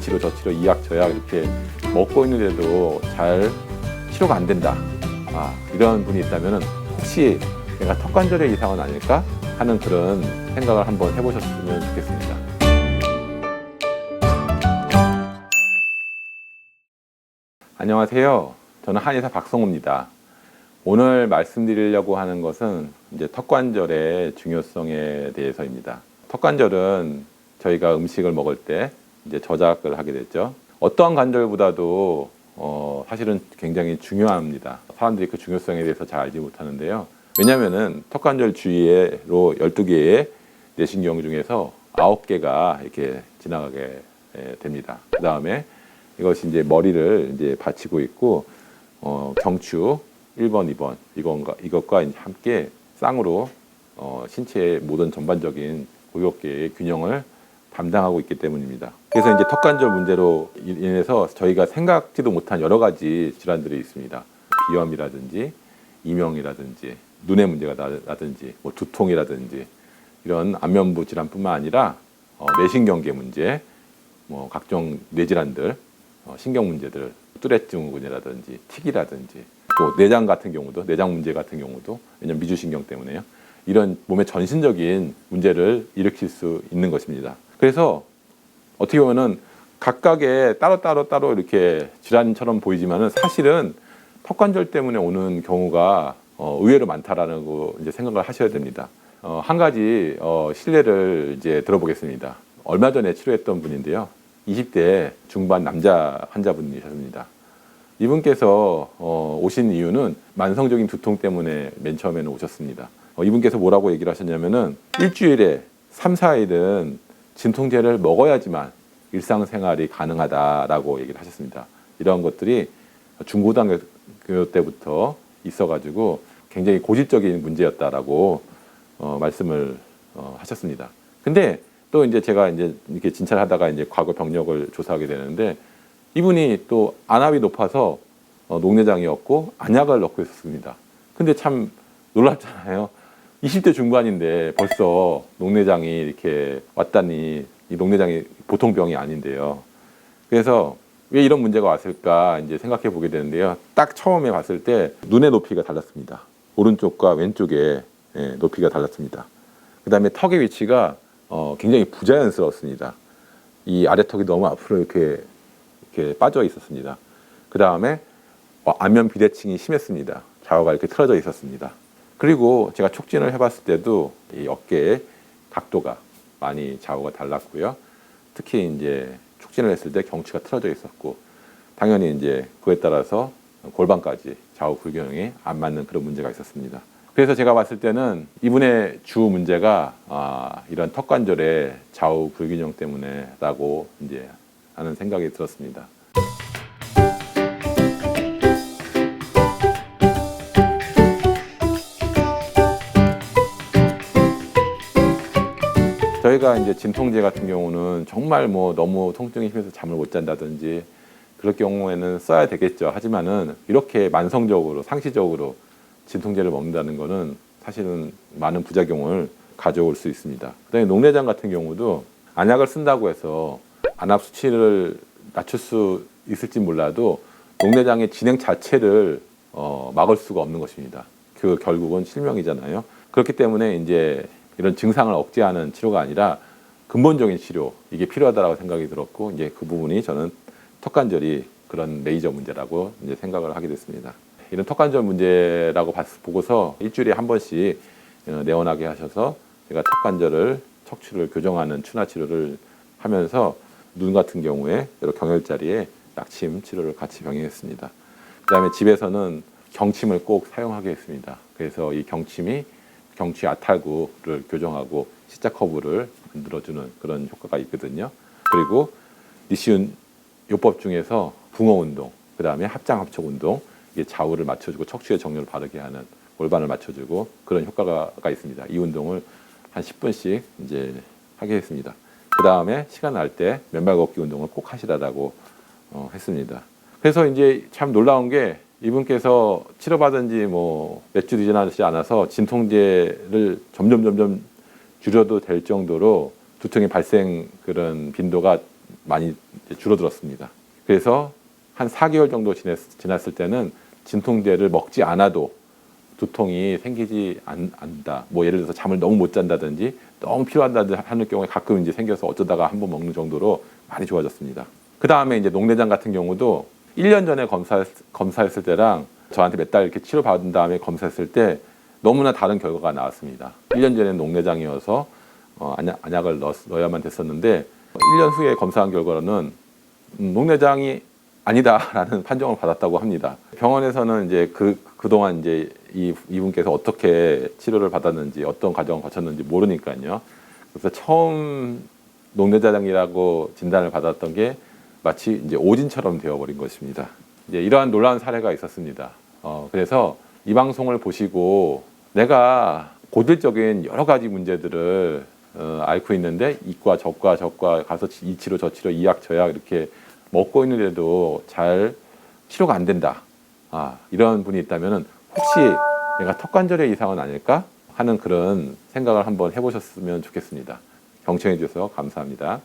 치료 저 치료 이 약 저 약 이렇게 먹고 있는데도 잘 치료가 안 된다. 이런 분이 있다면은 혹시 내가 턱관절의 이상은 아닐까 하는 그런 생각을 한번 해보셨으면 좋겠습니다. 안녕하세요. 저는 한의사 박성호입니다. 오늘 말씀드리려고 하는 것은 이제 턱관절의 중요성에 대해서입니다. 턱관절은 저희가 음식을 먹을 때 이제 저작을 하게 됐죠. 어떠한 관절보다도 사실은 굉장히 중요합니다. 사람들이 그 중요성에 대해서 잘 알지 못하는데요. 왜냐하면은 턱관절 주위로 12개의 내신경 중에서 9개가 이렇게 지나가게 됩니다. 그 다음에 이것이 이제 머리를 이제 받치고 있고, 경추 1번, 2번 이것과 이제 함께 쌍으로 신체의 모든 전반적인 고육계의 균형을 담당하고 있기 때문입니다. 그래서 이제 턱관절 문제로 인해서 저희가 생각지도 못한 여러 가지 질환들이 있습니다. 비염이라든지 이명이라든지 눈의 문제가 나든지 뭐 두통이라든지 이런 안면부 질환뿐만 아니라 내신경계 문제, 뭐 각종 뇌질환들, 신경 문제들, 뚜렛 증후군이라든지 틱이라든지 또 내장 같은 경우도 내장 문제 같은 경우도 왜냐면 미주신경 때문에요. 이런 몸의 전신적인 문제를 일으킬 수 있는 것입니다. 그래서 어떻게 보면은 각각의 따로 이렇게 질환처럼 보이지만은 사실은 턱관절 때문에 오는 경우가 의외로 많다라는 거 이제 생각을 하셔야 됩니다. 한 가지 실례를 이제 들어보겠습니다. 얼마 전에 치료했던 분인데요. 20대 중반 남자 환자분이셨습니다. 이분께서 오신 이유는 만성적인 두통 때문에 맨 처음에는 오셨습니다. 이분께서 뭐라고 얘기를 하셨냐면은 일주일에 3, 4일은 진통제를 먹어야지만 일상생활이 가능하다라고 얘기를 하셨습니다. 이런 것들이 중고등학교 때부터 있어가지고 굉장히 고질적인 문제였다라고 말씀을 하셨습니다. 근데 또 이제 제가 이제 이렇게 진찰을 하다가 이제 과거 병력을 조사하게 되는데 이분이 또 안압이 높아서 녹내장이었고 안약을 넣고 있었습니다. 근데 참 놀랍잖아요. 20대 중반인데 벌써 녹내장이 이렇게 왔다니 이 녹내장이 보통 병이 아닌데요. 그래서 왜 이런 문제가 왔을까 이제 생각해 보게 되는데요. 딱 처음에 봤을 때 눈의 높이가 달랐습니다. 오른쪽과 왼쪽의 높이가 달랐습니다. 그 다음에 턱의 위치가 굉장히 부자연스러웠습니다. 이 아래턱이 너무 앞으로 이렇게 빠져 있었습니다. 그 다음에 안면 비대칭이 심했습니다. 좌우가 이렇게 틀어져 있었습니다. 그리고 제가 촉진을 해봤을 때도 이 어깨의 각도가 많이 좌우가 달랐고요. 특히 이제 촉진을 했을 때 경추가 틀어져 있었고, 당연히 이제 그에 따라서 골반까지 좌우 불균형이 안 맞는 그런 문제가 있었습니다. 그래서 제가 봤을 때는 이분의 주 문제가 이런 턱관절의 좌우 불균형 때문에라고 이제 하는 생각이 들었습니다. 저희가 이제 진통제 같은 경우는 정말 뭐 너무 통증이 심해서 잠을 못 잔다든지 그럴 경우에는 써야 되겠죠. 하지만은 이렇게 만성적으로 상시적으로 진통제를 먹는다는 거는 사실은 많은 부작용을 가져올 수 있습니다. 그다음에 녹내장 같은 경우도 안약을 쓴다고 해서 안압 수치를 낮출 수 있을지 몰라도 녹내장의 진행 자체를 막을 수가 없는 것입니다. 그 결국은 실명이잖아요. 그렇기 때문에 이제 이런 증상을 억제하는 치료가 아니라 근본적인 치료, 이게 필요하다고 생각이 들었고, 이제 그 부분이 저는 턱관절이 그런 메이저 문제라고 이제 생각을 하게 됐습니다. 이런 턱관절 문제라고 보고서 일주일에 한 번씩 내원하게 하셔서 제가 턱관절을 척추를 교정하는 추나 치료를 하면서 눈 같은 경우에 여러 경혈자리에 낙침 치료를 같이 병행했습니다. 그다음에 집에서는 경침을 꼭 사용하게 했습니다. 그래서 이 경침이 경추 아탈구를 교정하고 C자 커브를 만들어주는 그런 효과가 있거든요. 그리고 니시운 요법 중에서 붕어 운동, 그 다음에 합장 합척 운동, 이게 좌우를 맞춰주고 척추의 정렬을 바르게 하는 골반을 맞춰주고 그런 효과가 있습니다. 이 운동을 한 10분씩 이제 하게 했습니다. 그 다음에 시간 날 때 맨발 걷기 운동을 꼭 하시라고 했습니다. 그래서 이제 참 놀라운 게 이분께서 치료받은 지 뭐 몇 주 지나지 않아서 진통제를 점점 줄여도 될 정도로 두통의 발생 그런 빈도가 많이 이제 줄어들었습니다. 그래서 한 4개월 정도 지났을 때는 진통제를 먹지 않아도 두통이 생기지 않는다. 뭐 예를 들어서 잠을 너무 못 잔다든지 너무 피로하다 하는 경우에 가끔 이제 생겨서 어쩌다가 한 번 먹는 정도로 많이 좋아졌습니다. 그 다음에 이제 녹내장 같은 경우도 1년 전에 검사했을 때랑 저한테 몇 달 이렇게 치료받은 다음에 검사했을 때 너무나 다른 결과가 나왔습니다. 1년 전에는 녹내장이어서 안약을 넣어야만 됐었는데 1년 후에 검사한 결과로는 녹내장이 아니다라는 판정을 받았다고 합니다. 병원에서는 이제 그동안 이제 이분께서 어떻게 치료를 받았는지 어떤 과정을 거쳤는지 모르니까요. 그래서 처음 녹내장이라고 진단을 받았던 게 마치 이제 오진처럼 되어버린 것입니다. 이제 이러한 놀라운 사례가 있었습니다. 그래서 이 방송을 보시고 내가 고질적인 여러 가지 문제들을 앓고 있는데 이과 저과 가서 이 치료 저 치료 이 약 저 약 이렇게 먹고 있는데도 잘 치료가 안 된다. 이런 분이 있다면 혹시 내가 턱관절의 이상은 아닐까 하는 그런 생각을 한번 해보셨으면 좋겠습니다. 경청해 주셔서 감사합니다.